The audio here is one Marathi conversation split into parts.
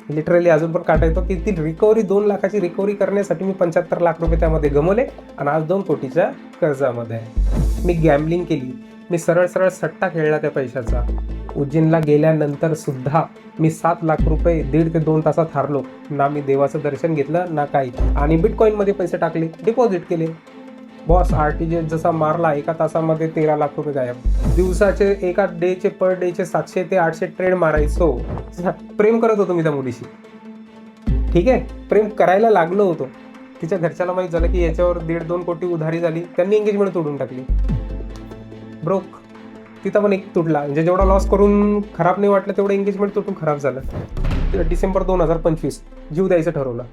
लिटरली अजून पण काटा येतो की ती रिकव्हरी 2 लाखाची रिकव्हरी करण्यासाठी मी 75 लाख रुपये त्यामध्ये गमवले आणि आज 2 कोटीच्या कर्जामध्ये आहे. मी गॅम्बलिंग केली, मी सरळ सरळ सट्टा खेळला त्या पैशाचा. उज्जैनला गेल्यानंतर सुद्धा मी 7 लाख रुपये 1.5 ते 2 तासात हारलो. ना मी देवाचं दर्शन घेतलं ना काही. आणि बिटकॉईनमध्ये पैसे टाकले, डिपॉझिट केले. बॉस RTGS जसा मारला एका तासामध्ये 13 लाख रुपये गायब. दिवसाचे एका डेचे पर डेचे 700 ते 800 ट्रेड मारायचो. प्रेम करत होतो मी त्या मुलीशी, ठीक आहे, प्रेम करायला लागलो होतो. तिच्या घरच्याला माहीत झालं की याच्यावर 1.5-2 कोटी उधारी झाली. त्यांनी एंगेजमेंट तोडून टाकली. ब्रोक तिथं पण एक तुटला. म्हणजे जेवढा लॉस करून खराब नाही वाटलं तेवढं एंगेजमेंट तुटून खराब झालं. डिसेंबर 2025 जीव द्यायचं ठरवलं.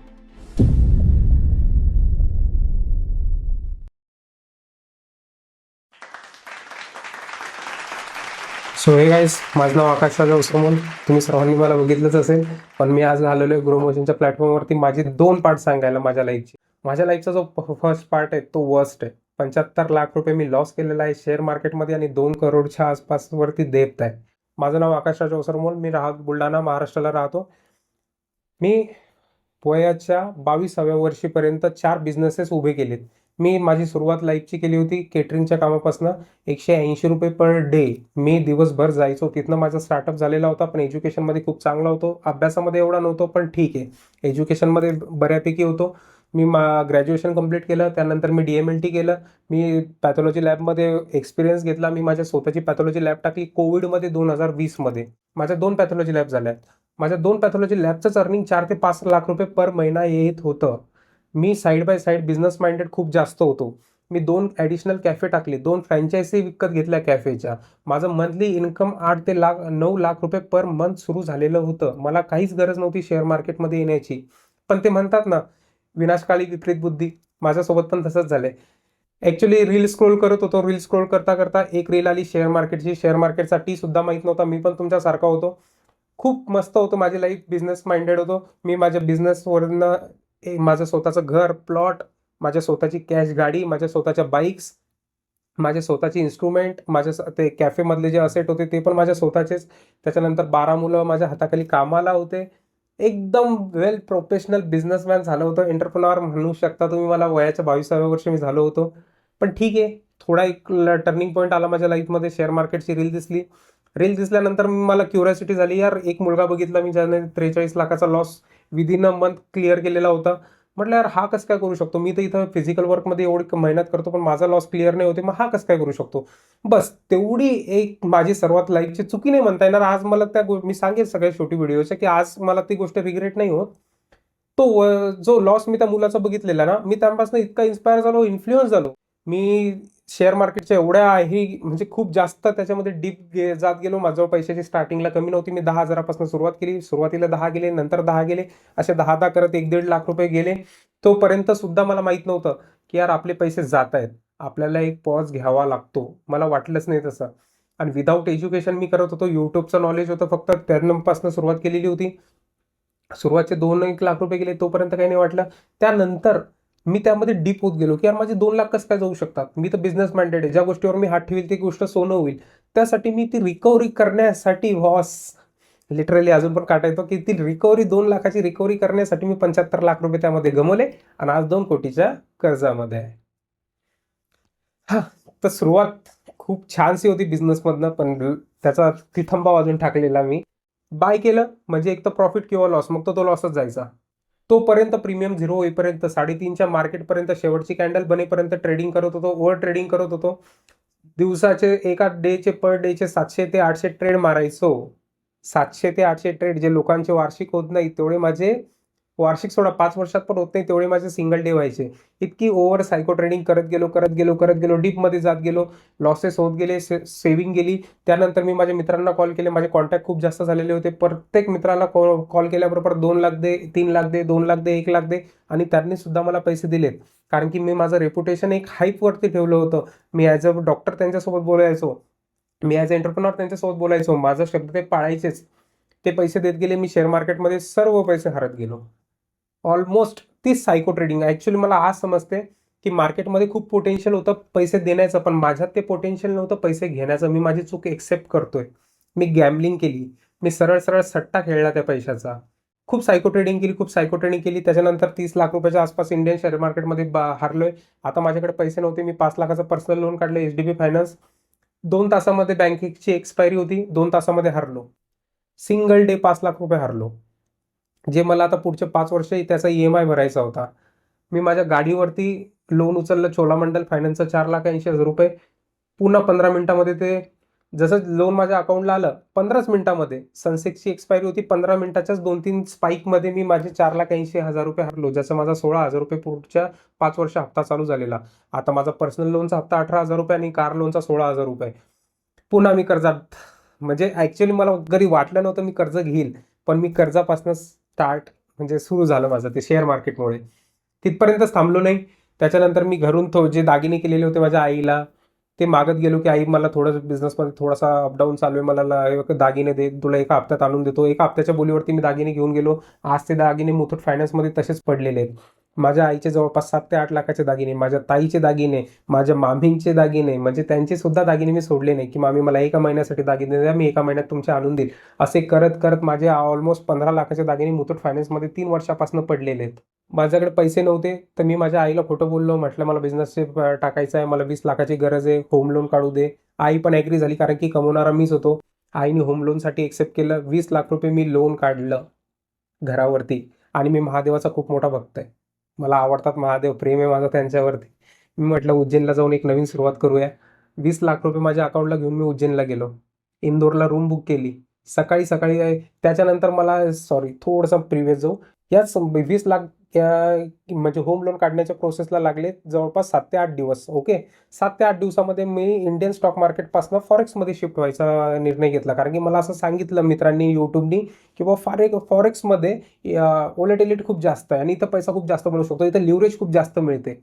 सो हे गाईस, माझं नाव आकाश राजा उसरमल. तुम्ही सर्वांनी मला बघितलंच असेल, पण मी आज आलेलो आहे ग्रोमोशनच्या प्लॅटफॉर्मवरती माझी 2 पार्ट सांगायला माझ्या लाईफची. माझ्या लाईफचा जो फर्स्ट पार्ट आहे तो वर्स्ट आहे. 75 लाख रुपये मी लॉस केलेला आहे शेअर मार्केटमध्ये आणि 2 करोडच्या आसपास वरती देत आहे. माझं नाव आकाश राजा उसरमल. मी बुलढाणा महाराष्ट्राला राहतो. मी वयाच्या 22व्या वर्षीपर्यंत 4 बिझनेसेस उभे केलेत. मी माझी सुरुवात लाईफची केली होती केटरिंगच्या कामापासून. 180 रुपये पर डे मी दिवसभर जायचो. तिथनं माझा स्टार्टअप झालेला होता. पण एज्युकेशनमध्ये खूप चांगला होतो. अभ्यासामध्ये एवढा नव्हतो, पण ठीक आहे, एज्युकेशनमध्ये बऱ्यापैकी होतो. मी ग्रॅज्युएशन कंप्लीट केलं. त्यानंतर मी DMLT केलं. मी पॅथॉलॉजी लॅबमध्ये एक्सपिरियन्स घेतला. मी माझ्या स्वतःची पॅथॉलॉजी लॅब टाकली कोविडमध्ये 2020मध्ये. माझ्या 2 पॅथॉलॉजी लॅब झाल्या. माझ्या 2 पॅथॉलॉजी लॅबचंच अर्निंग 4 ते 5 लाख रुपये पर महिना येत होतं. मी side by side business minded खूप जास्त होतो. मी 2 ॲडिशनल कॅफे टाकले, 2 फ्रँचायझी विकत घेतल्या कॅफेच्या. माझं मंथली इन्कम 8 ते 9 लाख रुपये पर मंथ सुरू झालेलं होतं. मला काहीच गरज नव्हती शेअर मार्केटमध्ये येण्याची. पण ते म्हणतात ना, विनाशकाली विपरीत बुद्धी. माझ्यासोबत पण तसंच झालंय. ॲक्च्युली रील स्क्रोल करत होतो. रील स्क्रोल करता करता एक रील आली शेअर मार्केटची. शेअर मार्केटसाठी सुद्धा माहीत नव्हता. मी पण तुमच्यासारखा होतो. खूप मस्त होतं माझी लाईफ. बिझनेस माइंडेड होतो मी. माझ्या बिझनेसवरनं माझं स्वतःचं घर, प्लॉट, माझ्या स्वतःची कॅश गाडी, माझ्या स्वतःच्या बाईक्स, माझे स्वतःचे इन्स्ट्रुमेंट, माझ्या ते कॅफेमधले जे असेट होते ते पण माझ्या स्वतःचेच. त्याच्यानंतर 12 मुलं माझ्या हाताखाली कामाला होते. एकदम वेल प्रोफेशनल बिझनेसमॅन झालं होतं. एंटरप्रेन्योर म्हणू शकता तुम्ही मला. वयाच्या 22व्या वर्षी मी झालो होतो. पण ठीक आहे, थोडा एक टर्निंग पॉईंट आला माझ्या लाईफमध्ये. शेअर मार्केटची रील दिसली. रील दिसल्यानंतर मला क्युरिओसिटी झाली. यार, एक मुलगा बघितला मी ज्याने 43 लाखाचा loss within a month clear केलेला होता. म्हटलं यार, हा कसं काय करू शकतो? मी तर इथं फिजिकल वर्कमध्ये एवढी मेहनत करतो पण माझा लॉस क्लिअर नाही होते. मग हा कसं काय करू शकतो? बस तेवढी एक माझी सर्वात लाईफची चुकी नाही म्हणता येणार. आज मला मी सांगेन सगळ्या शेवटी व्हिडिओच्या की आज मला ती गोष्ट रिग्रेट नाही होत. तो जो लॉस मी त्या मुलाचा बघितलेला ना, मी त्यापासून इतका इन्स्पायर झालो, इन्फ्लुएन्स झालो. मी शेअर मार्केटच्या एवढ्याही म्हणजे खूप जास्त त्याच्यामध्ये डीप जात गेलो. माझ्याजवळ पैशाची स्टार्टिंगला कमी नव्हती. मी 10,000पासून सुरुवात केली. सुरुवातीला 10 गेले, नंतर 10 गेले, असे 10 करत 1-1.5 लाख रुपये गेले. तोपर्यंत सुद्धा मला माहीत नव्हतं की यार आपले पैसे जात आहेत. आपल्याला एक पॉज घ्यावा लागतो. मला वाटलंच नाही तसं. आणि विदाऊट एज्युकेशन मी करत होतो. यूट्यूबचं नॉलेज होतं फक्त, त्यापासून सुरुवात केलेली होती. सुरुवातचे 2-1 लाख रुपये गेले, तोपर्यंत काही नाही वाटलं. त्यानंतर मी त्यामध्ये डीप होत गेलो की यार माझे 2 लाख कसं काय जाऊ शकतात? मी तर बिझनेस माइंडेड आहे. ज्या गोष्टीवर मी हात ठेवील ती गोष्ट सोनं होईल. त्यासाठी मी ती रिकव्हरी करण्यासाठी लिटरली अजून पण काटा येतो की ती रिकव्हरी 2 लाखाची रिकव्हरी करण्यासाठी मी 75 लाख रुपये त्यामध्ये गमवले आणि आज 2 कोटीच्या कर्जामध्ये आहे. हा, तर सुरुवात खूप छानशी होती बिझनेसमधनं, पण त्याचा तिथंबा वाजून टाकलेला मी. बाय केलं म्हणजे एक तर प्रॉफिट किंवा लॉस, मग तो लॉसच जायचा. तोपर्यंत प्रीमियम 0 होईपर्यंत 3.5च्या मार्केटपर्यंत शेवटची कॅन्डल बनेपर्यंत ट्रेडिंग करत होतो. ओव्हर ट्रेडिंग करत होतो. दिवसाचे एका डेचे पर डेचे 700 ते 800 ट्रेड मारायचो. 700 ते 800 ट्रेड, जे लोकांचे वार्षिक होत नाही तेवढे माझे, वार्षिक सोडा 5 वर्षात पण होत नाही तेवढे माझे सिंगल डे व्हायचे. इतकी ओव्हर सायको ट्रेडिंग करत गेलो, डीपमध्ये जात गेलो. लॉसेस होत गेले, सेव्हिंग गेली. त्यानंतर मी माझ्या मित्रांना कॉल केले. माझे कॉन्टॅक्ट खूप जास्त झालेले होते. प्रत्येक मित्राला कॉल केल्याबरोबर 2 लाख दे, 3 लाख दे, 2 लाख दे, 1 लाख दे, आणि त्यांनी सुद्धा मला पैसे दिलेत. कारण की मी माझं रेप्युटेशन एक हाईपवरती ठेवलं होतं. मी ॲज अ डॉक्टर त्यांच्यासोबत बोलायचो. मी ॲज अ एंटरप्रेन्योर त्यांच्यासोबत बोलायचो. माझा शब्द ते पाळायचेच. ते पैसे देत गेले. मी शेअर मार्केटमध्ये सर्व पैसे हरत गेलो. ऑलमोस्ट तीच सायको ट्रेडिंग. ॲक्च्युली मला आज समजते की मार्केटमध्ये खूप पोटेन्शियल होतं पैसे देण्याचं, पण माझ्यात ते पोटेन्शियल नव्हतं पैसे घेण्याचं. मी माझी चूक एक्सेप्ट करतोय. मी गॅम्बलिंग केली. मी सरळ सरळ सट्टा खेळला त्या पैशाचा. खूप सायको ट्रेडिंग केली. त्याच्यानंतर 30 लाख रुपयाच्या आसपास इंडियन शेअर मार्केटमध्ये हारलोय. आता माझ्याकडे पैसे नव्हते. मी 5 लाखाचं पर्सनल लोन काढलं HDB फायनान्स. 2 तासामध्ये बँकेची एक्सपायरी होती. 2 तासामध्ये हारलो. सिंगल डे 5 लाख रुपये हारलो. जे मला आता पुढचे 5 वर्ष त्याचा EMI भरायचा होता. मी माझ्या गाडीवरती लोन उचललं चोलामंडल फायनान्सचं 4,80,000 रुपये. पुन्हा 15 मिनिटामध्ये ते जसं लोन माझ्या अकाउंटला आलं 15च मिनिटामध्ये सनसेक्सची एक्सपायरी होती. 15 मिनिटाच्याच 2-3 स्पाईकमध्ये मी माझे 4,80,000 रुपये हरलो, ज्याचा माझा 16,000 रुपये पुढच्या 5 वर्ष हप्ता चालू झालेला. आता माझा पर्सनल लोनचा हप्ता 18,000 रुपये आणि कार लोनचा 16,000 रुपये. पुन्हा मी कर्जात, म्हणजे ॲक्च्युली मला कधी वाटलं नव्हतं मी कर्ज घेईल, पण मी कर्जापासून स्टार्ट म्हणजे सुरू झालं माझं ते शेअर मार्केटमुळे. तिथपर्यंतच थांबलो नाही. त्याच्यानंतर मी घरून जे दागिने केलेले होते माझ्या आईला ते मागत गेलो, की आई मला थोडं बिझनेसमध्ये थोडासा अपडाऊन चालू आहे, मला दागिने दे, तुला एका हप्त्यात आणून देतो. एका हप्त्याच्या बोलीवरती मी दागिने घेऊन गेलो. आज ते दागिने मुथूट फायनान्समध्ये तसेच पडलेले आहेत. माझ्या आईचे जवळपास 7 ते 8 लाखाचे दागिने, माझ्या ताईचे दागिने, माझ्या मामींचे दागिने, म्हणजे त्यांचे सुद्धा दागिने मी सोडले नाही, की मामी मला एका महिन्यासाठी दागिने द्या, मी एका महिन्यात तुमचे आणून देईल. असे करत करत माझे ऑलमोस्ट 15 लाखाचे दागिने मुथूट फायनान्समध्ये 3 वर्षापासून पडलेले आहेत. माझ्याकडे पैसे नव्हते, तर मी माझ्या आईला खोटं बोललो. म्हटलं मला बिझनेस टाकायचा आहे, मला 20 लाखाची गरज आहे, होम लोन काढू दे. आई पण ॲग्री झाली, कारण की कमवणारा मीच होतो. आईने होम लोनसाठी एक्सेप्ट केलं. 20 लाख रुपये मी लोन काढलं घरावरती. आणि मी महादेवाचा खूप मोठा भक्त आहे. मला आवडतात महादेव, प्रेम आहे माझं त्यांच्यावरती. मी म्हटलं उज्जैनला जाऊन एक नवीन सुरुवात करूया. 20 लाख रुपये माझ्या अकाउंटला घेऊन मी उज्जैनला गेलो. इंदोरला रूम बुक केली. सकाळी त्याच्यानंतर मला थोडंसं प्रिव्हियस जाऊ. याच 20 लाख म्हणजे होम लोन काढण्याच्या प्रोसेसला लागले जवळपास 7 ते 8 दिवस. ओके, 7 ते 8 दिवसामध्ये मी इंडियन स्टॉक मार्केटपासून फॉरेक्समध्ये शिफ्ट व्हायचा निर्णय घेतला. कारण की मला असं सांगितलं मित्रांनी, यूट्यूबनी, की बाबा फॉरेक्समध्ये व्होलॅटिलिटी खूप जास्त आहे आणि इथं पैसा खूप जास्त बनवू शकतो, इथं लिव्हरेज खूप जास्त मिळते.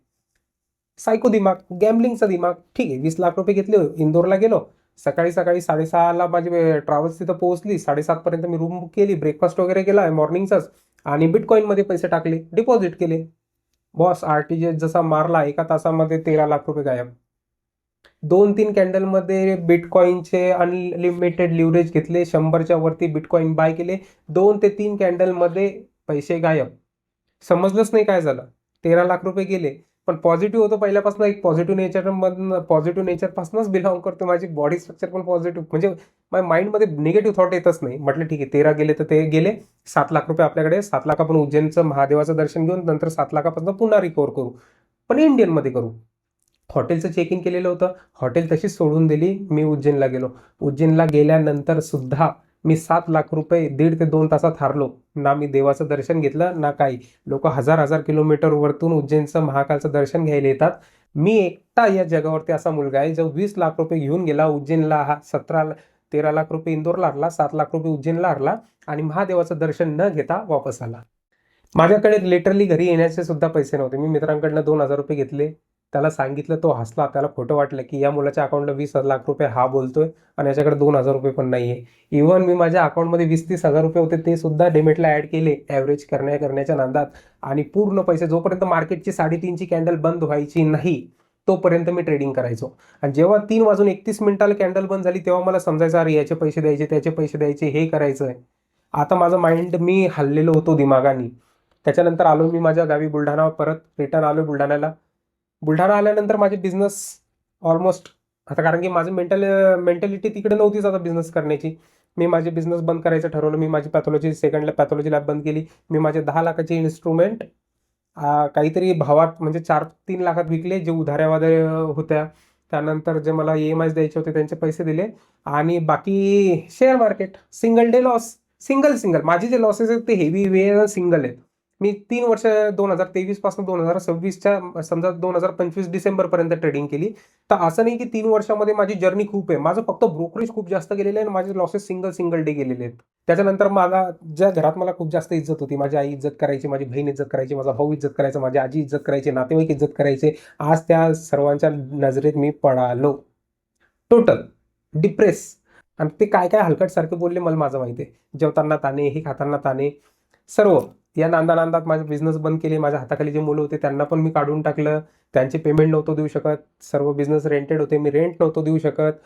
सायको दिमाग, गॅम्बलिंगचा दिमाग. ठीक आहे, 20 लाख रुपये घेतले. इंदोरला गेलो. सकाळी 6:30ला माझी ट्रॅव्हल्स तिथं पोहोचली. 7:30पर्यंत मी रूम बुक केली, ब्रेकफास्ट वगैरे केला मॉर्निंगचाच, आणि बिटकॉईनमध्ये पैसे टाकले, डिपॉझिट केले. बॉस RTGS जसा मारला, एका तासामध्ये 13 लाख रुपये गायब. 2-3 कॅन्डलमध्ये बिटकॉईनचे अनलिमिटेड लिव्हरेज घेतले, 100च्या वरती बिटकॉईन बाय केले. 2 ते 3 कॅन्डलमध्ये पैसे गायब. समजलंच नाही काय झालं. 13 लाख रुपये गेले. पण पॉझिटिव्ह होतो पहिल्यापासून, एक पॉझिटिव्ह नेचरपासूनच बिलॉंग करतो. माझी बॉडी स्ट्रक्चर पण पॉझिटिव्ह, म्हणजे माझ्या माइंडमध्ये निगेटिव्ह थॉट येतच नाही. म्हटलं ठीक आहे, 13 गेले तर ते गेले. 7 लाख रुपये आपल्याकडे. 7 लाख आपण उज्जैनचं महादेवाचं दर्शन घेऊन नंतर 7 लाखापासून पुन्हा रिकवर करू, पण इंडियनमध्ये करू. हॉटेलचं चेक इन केलेलं होतं, हॉटेल तशीच सोडून दिली. मी उज्जैनला गेलो. उज्जैनला गेल्यानंतर सुद्धा मी 7 लाख रुपये 1.5 ते 2 तासात हारलो. ना मी देवाचं दर्शन घेतलं ना काही. लोक 1000 किलोमीटर वरतून उज्जैनचं महाकालचं दर्शन घ्यायला येतात. मी एकटा या जगावरती असा मुलगा आहे जो 20 लाख रुपये घेऊन गेला उज्जैनला. 13 लाख रुपये इंदोरला हरला, 7 लाख रुपये उज्जैनला हरला आणि महादेवाचं दर्शन न घेता वापस आला. माझ्याकडे लिटरली घरी येण्याचे सुद्धा पैसे नव्हते. मी मित्रांकडनं 2,000 रुपये घेतले. त्याला सांगितलं, तो हसला. त्याला खोटं वाटलं, की या मुलाच्या अकाउंटला 20 लाख रुपये हा बोलतोय आणि याच्याकडे 2,000 रुपये पण नाहीये. इव्हन मी माझ्या अकाउंटमध्ये 20-30 हजार रुपये होते, ते सुद्धा डेमेटला ॲड केले ॲव्हरेज करण्याच्या नादात. आणि पूर्ण पैसे, जोपर्यंत मार्केटची 3:30ची कॅन्डल बंद व्हायची नाही तोपर्यंत मी ट्रेडिंग करायचो. आणि जेव्हा 3:31 कॅन्डल बंद झाली, तेव्हा मला समजायचं, अरे याचे पैसे द्यायचे, त्याचे पैसे द्यायचे, हे करायचं आहे. आता माझं माइंड, मी हल्लेलो होतो दिमागाने. त्याच्यानंतर आलो मी माझ्या गावी बुलढाणा, परत रिटर्न आलो बुलढाण्याला. बुलढाणा आल्यानंतर माझे बिझनेस ऑलमोस्ट, आता कारण की माझं मेंटॅलिटी तिकडे नव्हतीच आता बिझनेस करण्याची. मी माझे बिझनेस बंद करायचं ठरवलं. मी माझी पॅथॉलॉजी लॅब बंद केली. मी माझे 10 लाखाचे इन्स्ट्रुमेंट काहीतरी भावात, म्हणजे 3 लाखात विकले, जे उधाऱ्यावाद्या होत्या. त्यानंतर जे मला EMIs द्यायचे होते त्यांचे पैसे दिले. आणि बाकी share market single day loss. Single माझे जे लॉसेस आहेत ते हेवी वे सिंगल आहेत. मी 3 वर्ष 2023 पासून 2026च्या समजा 2025 डिसेंबरपर्यंत ट्रेडिंग केली. तर असं नाही की 3 वर्षामध्ये माझी जर्नी खूप आहे. माझं फक्त ब्रोकरेज खूप जास्त गेलेलं आहे आणि माझे लॉसेस सिंगल डे गेलेले आहेत. त्याच्यानंतर मला ज्या घरात मला खूप जास्त इज्जत होती, माझी आई इज्जत करायची, माझी बहीण इज्जत करायची, माझा भाऊ इज्जत करायचा, माझी आजी इज्जत करायची, नातेवाईक इज्जत करायचे, आज त्या सर्वांच्या नजरेत मी पळालो. Total depress. आणि ते काय हलकटसारखे बोलले मला माझं माहिती आहे. जेवताना ताणे, हे खाताना ताणे, सर्व. या नांदात माझे बिझनेस बंद केले. माझ्या हाताखाली जे मुलं होते त्यांना पण मी काढून टाकलं. त्यांचे पेमेंट नव्हतं देऊ शकत. सर्व बिझनेस रेंटेड होते, मी रेंट नव्हतो देऊ शकत.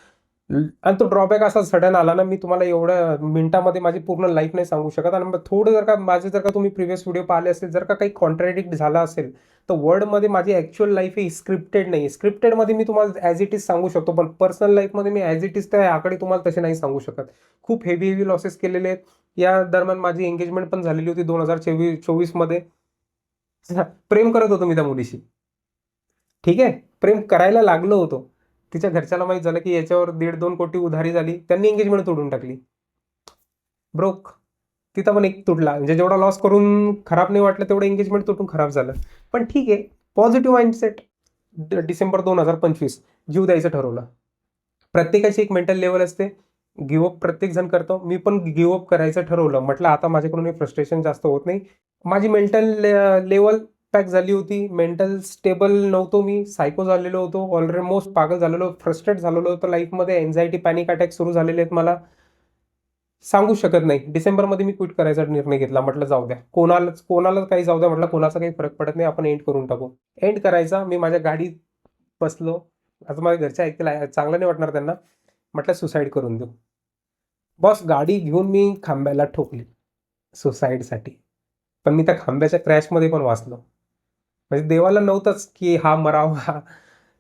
आणि तो ड्रॉबॅक असा सडन आला ना, मी तुम्हाला एवढ्या मिनिटामध्ये माझी पूर्ण लाईफ नाही सांगू शकत. आणि मग थोडं जर का तुम्ही प्रिव्हियस व्हिडिओ पाहिले असेल, जर का काही कॉन्ट्राडिक्ट झाला असेल, तर वर्डमध्ये माझी ॲक्च्युअल लाईफ ही स्क्रिप्टेड नाही. स्क्रिप्टेडमध्ये मी तुम्हाला ॲज इट इज सांगू शकतो, पण पर्सनल लाईफमध्ये मी ॲज इट इज त्या आकडे तुम्हाला तसे नाही सांगू शकत. खूप हेवी लॉसेस केलेले आहेत. या दरम्यान माझी एंगेजमेंट पण झालेली होती 2024 मध्ये. प्रेम करत होतो मी त्या मुलीशी, ठीक आहे, प्रेम करायला लागलो होतो. तिच्या घरच्याला माहित झालं की याच्यावर 1.5-2 कोटी उधारी झाली, त्यांनी एंगेजमेंट तोडून टाकली. ब्रोक. तिथं पण एक तुटला. म्हणजे जेवढा लॉस करून खराब नाही वाटलं, तेवढं एंगेजमेंट तुटून खराब झालं. पण ठीक आहे, पॉझिटिव्ह माइंडसेट. डिसेंबर 2025 जीव द्यायचं ठरवलं. प्रत्येकाची एक मेंटल लेवल असते. गिव्हअप प्रत्येक जण करतो. मी पण गिव्हअप करायचं ठरवलं. म्हटलं आता माझ्याकडून फ्रस्ट्रेशन जास्त होत नाही. माझी मेंटल लेवल पॅक झाली होती. मेंटल स्टेबल नव्हतो मी. सायको झालेलो होतो. ऑलमोस्ट पागल झालेलो, फ्रस्ट्रेट झालेलो होतो लाईफमध्ये. एन्झायटी, पॅनिक अटॅक सुरू झालेले आहेत मला. सांगू शकत नाही. डिसेंबरमध्ये मी क्विट करायचा निर्णय घेतला. म्हटलं जाऊ द्या, कोणाला काही जाऊ द्या. म्हटलं कोणाचा काही फरक पडत नाही, आपण एंड करून टाकू. एंड करायचा. मी माझ्या गाडीत बसलो. आता माझ्या घरच्या ऐकतील, चांगलं नाही वाटणार त्यांना. म्हटलं सुसाईड करून देऊ. बॉस, गाडी घेऊन मी खांब्याला ठोकली सुसाईडसाठी. पण मी त्या खांब्याच्या क्रॅशमध्ये पण वाचलो. म्हणजे देवाला नव्हतंच की हा मरावा.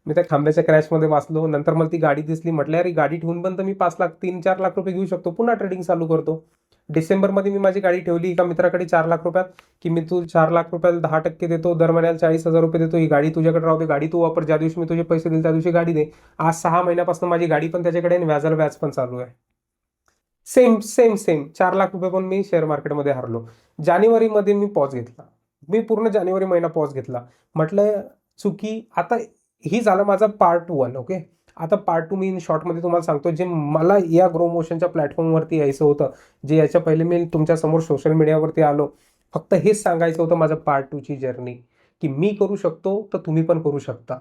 मी त्या खांब्याच्या क्रॅशमध्ये वाचलो. नंतर मला ती गाडी दिसली. म्हटलं यार, ही गाडी ठेवून पण तर मी 5 लाख 3-4 लाख रुपये घेऊ शकतो. पुन्हा ट्रेडिंग चालू करतो. डिसेंबरमध्ये मी माझी गाडी ठेवली एका मित्राकडे 4 लाख रुपयात, की मी तू 4 लाख रुपयाला 10% देतो, दर महिन्याला 40,000 रुपये देतो. ही गाडी तुझ्याकडे राहू दे, गाडी तू वापर, ज्या दिवशी मी तुझे पैसे दिले त्या दिवशी गाडी दे. आज 6 महिन्यापासून माझी गाडी पण त्याच्याकडे आणि व्याजाला व्याज पण चालू आहे. सेम सेम सेम 4 लाख रुपये पण मी शेअर मार्केटमध्ये हरलो. जानेवारीमध्ये मी पॉज घेतला. मी पूर्ण जानेवारी महिना पॉज घेतला. म्हटलं चुकी. आता ही झालं माझा पार्ट 1. ओके. आता पार्ट 2 मी इन शॉर्टमध्ये तुम्हाला सांगतो. जे मला या ग्रो मोशनच्या प्लॅटफॉर्मवरती यायचं होतं, जे याच्या पहिले मी तुमच्यासमोर सोशल मीडियावरती आलो, फक्त हेच सांगायचं होतं माझं पार्ट 2ची जर्नी, की मी करू शकतो तर तुम्ही पण करू शकता.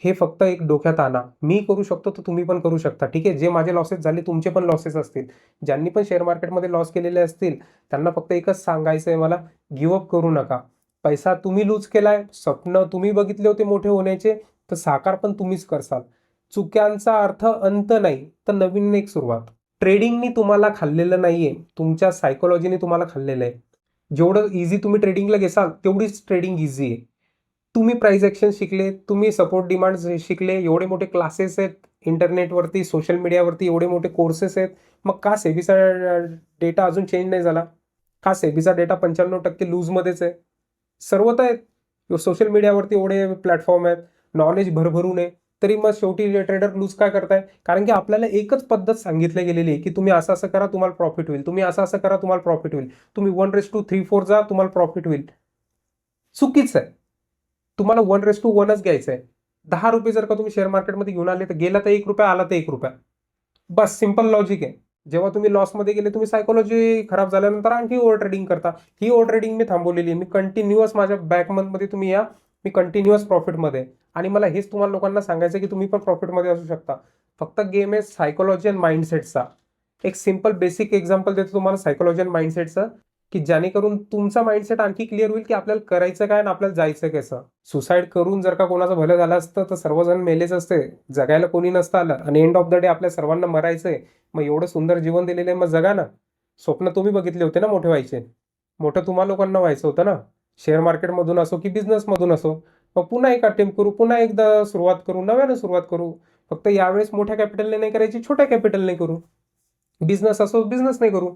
हे फक्त एक डोक्यात आणा. मी करू शकतो तर तुम्ही पण करू शकता. ठीक आहे. जे माझे लॉसेस झाले, तुमचे पण लॉसेस असतील. ज्यांनी पण शेअर मार्केटमध्ये लॉस केलेले असतील, त्यांना फक्त एकच सांगायचं आहे मला, गिव्हअप करू नका. पैसा तुम्ही लूज केलाय, स्वप्न तुम्ही बघितले होते मोठे होण्याचे, तर साकार पण तुम्हीच करसाल. चुक्यांचा अर्थ अंत नाही, तर नवीन एक सुरुवात. ट्रेडिंगनी तुम्हाला खाल्लेलं नाहीये, तुमच्या सायकोलॉजीने तुम्हाला खाल्लेलं आहे. जेवढं इझी तुम्ही ट्रेडिंगला घेसाल, तेवढीच ट्रेडिंग इझी आहे. तुम्ही प्राइस ॲक्शन शिकले, तुम्ही सपोर्ट डिमांड शिकले, एवढे मोठे क्लासेस आहेत इंटरनेटवरती, सोशल मीडियावरती एवढे मोठे कोर्सेस आहेत. मग का सेबीचा डेटा अजून चेंज नाही झाला? का सेबीचा डेटा 95% लूजमध्येच आहे? सर्व तर आहेत. सोशल मीडियावरती एवढे प्लॅटफॉर्म आहेत, नॉलेज भरभरून आहे. तरी मग शेवटी ट्रेडर लूज काय करताय? कारण की आपल्याला एकच पद्धत सांगितली गेलेली आहे, की तुम्ही असं असं करा, तुम्हाला प्रॉफिट होईल. तुम्ही असं असं करा, तुम्हाला प्रॉफिट होईल. तुम्ही 1:3-4 जा, तुम्हाला प्रॉफिट होईल. चुकीचं आहे. तुम्हाला 1:1च घ्यायचं आहे. 10 रुपये जर का तुम्ही शेअर मार्केटमध्ये घेऊन आले, तर गेला तर 1 रुपया, आला तर 1 रुपया. बस सिंपल लॉजिक आहे. जेव्हा तुम्ही लॉसमध्ये गेले, तुम्ही सायकोलॉजी खराब झाल्यानंतर आणखी ओव्हर ट्रेडिंग करता. ही ओव्हर ट्रेडिंग मी थांबवलेली आहे. मी कंटिन्युअस माझ्या बॅक मंथमध्ये तुम्ही या, मी कंटिन्युअस प्रॉफिटमध्ये. आणि मला हेच तुम्हाला लोकांना सांगायचं की तुम्ही पण प्रॉफिटमध्ये असू शकता. फक्त गेम आहे सायकोलॉजी आणि माइंडसेटचा. एक सिंपल बेसिक एक्झाम्पल देतो तुम्हाला सायकोलॉजी आणि माइंडसेटचं, की जेणेकरून तुमचा माइंडसेट आणखी क्लिअर होईल की आपल्याला करायचं काय आणि आपल्याला जायचं कसं. सुसाईड करून जर का कोणाचं भलं झालं असतं, तर सर्वजण मेलेच असते. जगायला कोणी नसतं आलं. आणि एंड ऑफ द डे आपल्या सर्वांना मरायचंय. मग एवढं सुंदर जीवन दिलेलं आहे, मग जगा ना. स्वप्न तुम्ही बघितले होते ना मोठे व्हायचे. मोठं तुम्हा लोकांना व्हायचं होतं ना. शेअर मार्केटमधून असो की बिझनेसमधून असो. मग पुन्हा एक अटेम्प्ट करू, पुन्हा एकदा सुरुवात करू, नव्यानं सुरुवात करू. फक्त यावेळेस मोठ्या कॅपिटलने नाही करायची, छोट्या कॅपिटलने करू. बिझनेस असो, बिझनेस नाही करू.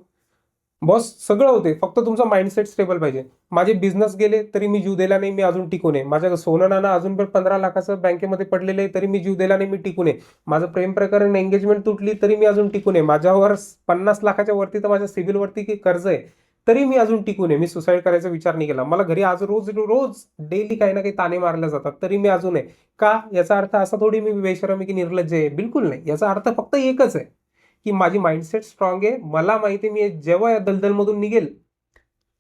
बॉस सगळं होते, फक्त तुमचा माइंडसेट स्टेबल पाहिजे. माझे बिझनेस गेले तरी मी जीव दिला नाही, मी अजून टिकून आहे. माझं सोनं नाणं अजून पण 15 लाखाचं बँकेमध्ये पडलेलं आहे, तरी मी जीव दिला नाही, मी टिकून आहे. माझं प्रेम प्रकरण एंगेजमेंट तुटली तरी मी अजून टिकून आहे. माझ्यावर 50 लाखाच्या वरती तर माझ्या सिबिलवरती कर्ज आहे, तरी मी अजून टिकून आहे. मी सुसाईड करायचा विचार नाही केला. मला घरी आज रोज रोज डेली काही ना काही ताणे मारले जातात, तरी मी अजून आहे. का? याचा अर्थ असा थोडी मी बेशरम आहे की निर्लज्ज आहे, बिलकुल नाही. याचा अर्थ फक्त एकच आहे की माझी माइंडसेट स्ट्रॉंग आहे. मला माहिती आहे मी जेव्हा या दलदलमधून निघेल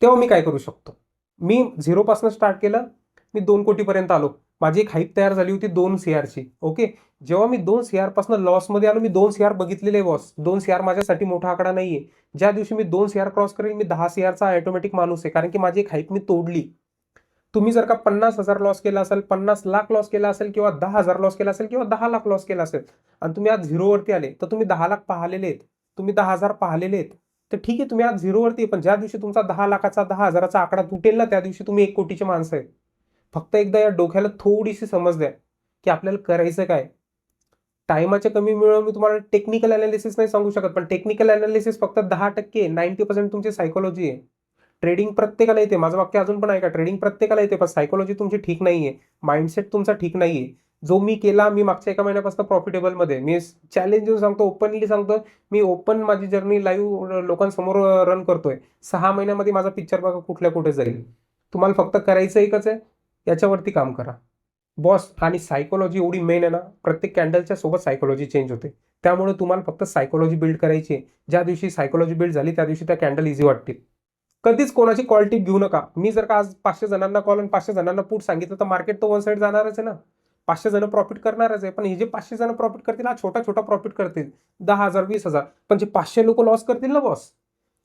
तेव्हा मी काय करू शकतो. मी 0 पासून स्टार्ट केलं, मी 2 कोटीपर्यंत आलो. माझी एक हाईप तयार झाली होती 2 CR ओके. जेव्हा मी 2 CR पासून लॉसमध्ये आलो, मी 2 CR बघितलेले बॉस. 2 CR माझ्यासाठी मोठा आकडा नाहीये. ज्या दिवशी मी 2 CR क्रॉस करेल, मी 10 CRचा ऑटोमॅटिक माणूस आहे. कारण की माझी एक हाईप मी तोडली. तुम्ही जर का 50,000 लॉस केला असेल, 50 लाख लॉस केला असेल किंवा 10,000 लॉस केला असेल किंवा 10 लाख लॉस केला असेल आणि तुम्ही आज झिरोवरती आले, तर तुम्ही 10 लाख पाहिलेले आहेत, तुम्ही 10,000 पाहिलेले आहेत, तर ठीक आहे तुम्ही आज झिरोवरती आहे. पण ज्या दिवशी तुमचा 10 लाखाचा 10,000चा आकडा तुटेल ना, त्या दिवशी तुम्ही 1 कोटीचे माणसं आहेत. फक्त एकदा या डोक्याला थोडीशी समज द्या की आपल्याला करायचं काय. टायमाच्या कमीमुळे मी तुम्हाला टेक्निकल अनालिसिस नाही सांगू शकत, पण टेक्निकल अनालिसिस फक्त 10%, 90% तुमची सायकोलॉजी आहे. ट्रेडिंग प्रत्येकाला येते, माझं वाक्य अजून पण ऐका, ट्रेडिंग प्रत्येकाला येते, पण सायकोलॉजी तुमची ठीक नाहीये, माइंडसेट तुमचा ठीक नाहीये. जो मी केला, मी मागच्या 1 महिन्यापासून प्रॉफिटेबलमध्ये, मी चॅलेंज देऊन सांगतो, ओपनली सांगतो, मी ओपन माझी जर्नी लाईव्ह लोकांसमोर रन करतोय. 6 महिन्यामध्ये माझा पिक्चर बघा कुठल्या कुठे जाईल. तुम्हाला फक्त करायचं एकच आहे, याच्यावरती काम करा बॉस. आणि सायकोलॉजी एवढी मेन आहे ना, प्रत्येक कॅन्डलच्या सोबत सायकोलॉजी चेंज होते. त्यामुळे तुम्हाला फक्त सायकोलॉजी बिल्ड करायची आहे. ज्या दिवशी सायकोलॉजी बिल्ड झाली त्या दिवशी त्या कॅन्डल इझी वाटतील. कधीच कोणाची कॉल टिप घेऊ नका. मी जर का आज 500 जणांना कॉल आणि 500 जणांना पुट सांगितलं, तर मार्केट तो वन साईड जाणारच आहे ना. 500 जण प्रॉफिट करणारच आहे. पण हे जे 500 जण प्रॉफिट करतील, हा छोटा छोटा प्रॉफिट करतील, 10,000 20,000. पण जे 500 लोक लॉस करतील ना बॉस,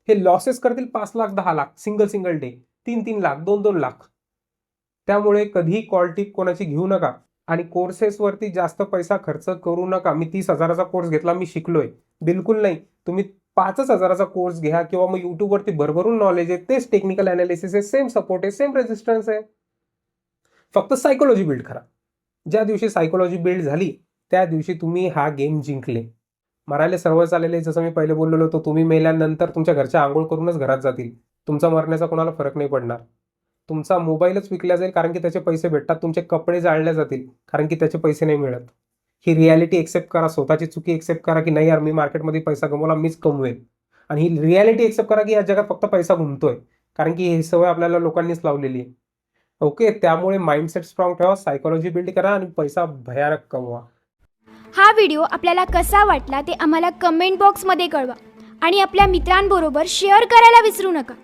हे लॉसेस करतील 5 लाख 10 लाख सिंगल डे, 3 लाख 2 लाख. त्यामुळे कधी कॉल टिप कोणाची घेऊ नका. आणि कोर्सेसवरती जास्त पैसा खर्च करू नका. मी 30,000चा कोर्स घेतला, मी शिकलोय, बिलकुल नाही. तुम्ही 5,000चा कोर्स घ्या किंवा मग युट्यूबवरती भरभरून नॉलेज आहे, तेच टेक्निकल अनालिसिस आहे, सेम सपोर्ट आहे, सेम रेजिस्टन्स आहे. फक्त सायकोलॉजी बिल्ड करा. ज्या दिवशी सायकोलॉजी बिल्ड झाली त्या दिवशी तुम्ही हा गेम जिंकले. मरायला सर्व चाललेले, जसं मी पहिले बोललेलो होतो, तुम्ही मेल्यानंतर तुमच्या घरच्या आंघोळ करूनच घरात जातील. तुमचा मरण्याचा कोणाला फरक नाही पडणार. तुमचा मोबाईलच विकला जाईल कारण की त्याचे पैसे भेटतात. तुमचे कपडे जाळले जातील कारण की त्याचे पैसे नाही मिळत. ही रियालिटी एक्सेप्ट करा. स्वतःची चुकी एक्सेप्ट करा की नाही यार, मी मार्केटमध्ये पैसा कमवला, मीच कमवेल. आणि ही रियालिटी एक्सेप्ट करा की या जगात फक्त पैसा घुमतोय, कारण की ही सवय आपल्याला लोकांनीच लावलेली आहे. ओके, त्यामुळे माइंडसेट स्ट्रॉंग ठेवा, सायकोलॉजी बिल्ड करा आणि पैसा भयानक कमवा. हा व्हिडिओ आपल्याला कसा वाटला ते आम्हाला कमेंट बॉक्समध्ये कळवा आणि आपल्या मित्रांबरोबर शेअर करायला विसरू नका.